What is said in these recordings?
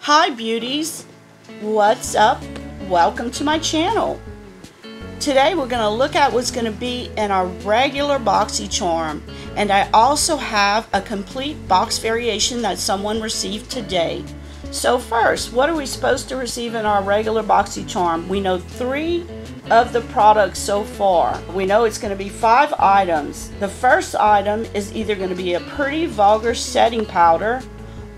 Hi beauties, what's up? Welcome to my channel. Today we're going to look at what's going to be in our regular Boxycharm, and I also have a complete box variation that someone received today. So first, what are we supposed to receive in our regular Boxycharm? We know 3 of the products so far. We know it's going to be 5 items. The first item is either going to be a Pretty Vulgar setting powder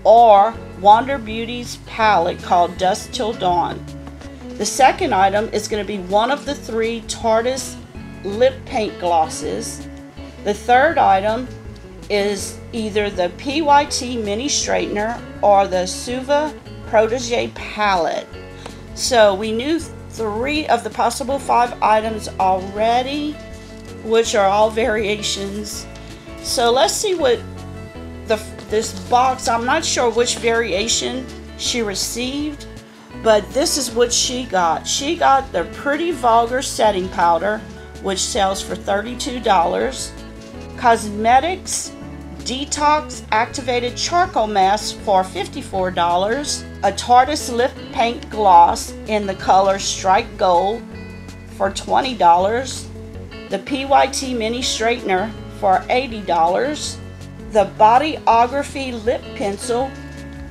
or Wander Beauties palette called Dusk Till Dawn. The second item is going to be one of the 3 Tarte's lip paint glosses. The third item is either the PYT mini straightener or the Suva Protege palette. So we knew 3 of the possible 5 items already, which are all variations. So let's see what this box, I'm not sure which variation she received, but this is what she got. She got the Pretty Vulgar setting powder, which sells for $32. Cosmetics Detox Activated Charcoal Mask for $54. A Tarte's Lip Paint Gloss in the color Strike Gold for $20. The PYT Mini Straightener for $80. The Bodyography Lip Pencil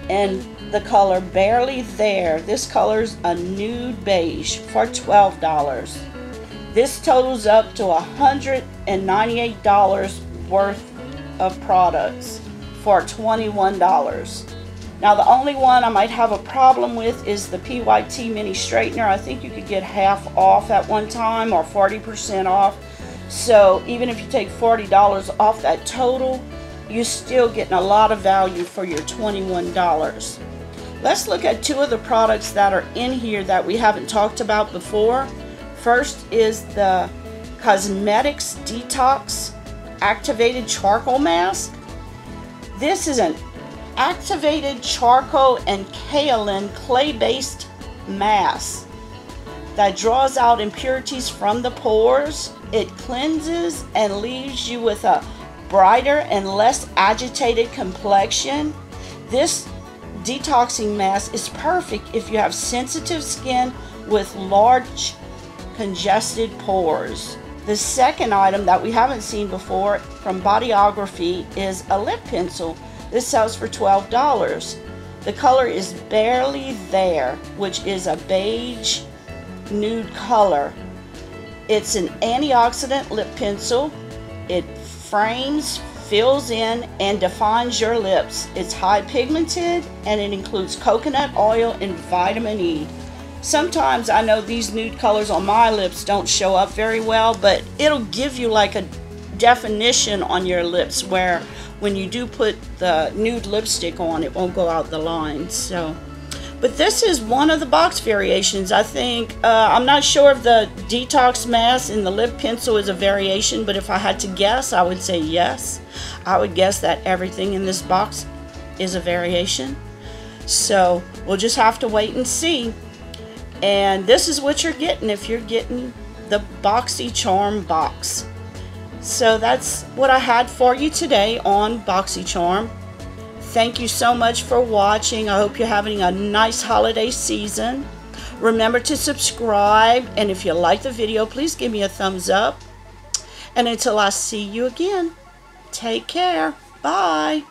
in the color Barely There. This color's a nude beige for $12. This totals up to $198 worth of products for $21. Now the only one I might have a problem with is the PYT Mini Straightener. I think you could get half off at one time or 40% off. So even if you take $40 off that total, you're still getting a lot of value for your $21. Let's look at 2 of the products that are in here that we haven't talked about before. First is the Cosmetics Detox Activated Charcoal Mask. This is an activated charcoal and kaolin clay-based mask that draws out impurities from the pores. It cleanses and leaves you with a brighter and less agitated complexion. This detoxing mask is perfect if you have sensitive skin with large congested pores. The second item that we haven't seen before from Bodyography is a lip pencil. This sells for $12. The color is Barely There, which is a beige nude color. It's an antioxidant lip pencil. It frames, fills in, and defines your lips. It's high pigmented and it includes coconut oil and vitamin E. Sometimes I know these nude colors on my lips don't show up very well, but it'll give you like a definition on your lips where when you do put the nude lipstick on, it won't go out the lines. So, but this is one of the box variations. I think, I'm not sure if the detox mask and the lip pencil is a variation, but if I had to guess, I would say yes. I would guess that everything in this box is a variation. So we'll just have to wait and see. And this is what you're getting if you're getting the Boxycharm box. So that's what I had for you today on Boxycharm. Thank you so much for watching. I hope you're having a nice holiday season. Remember to subscribe, and if you like the video, please give me a thumbs up. And until I see you again, take care. Bye.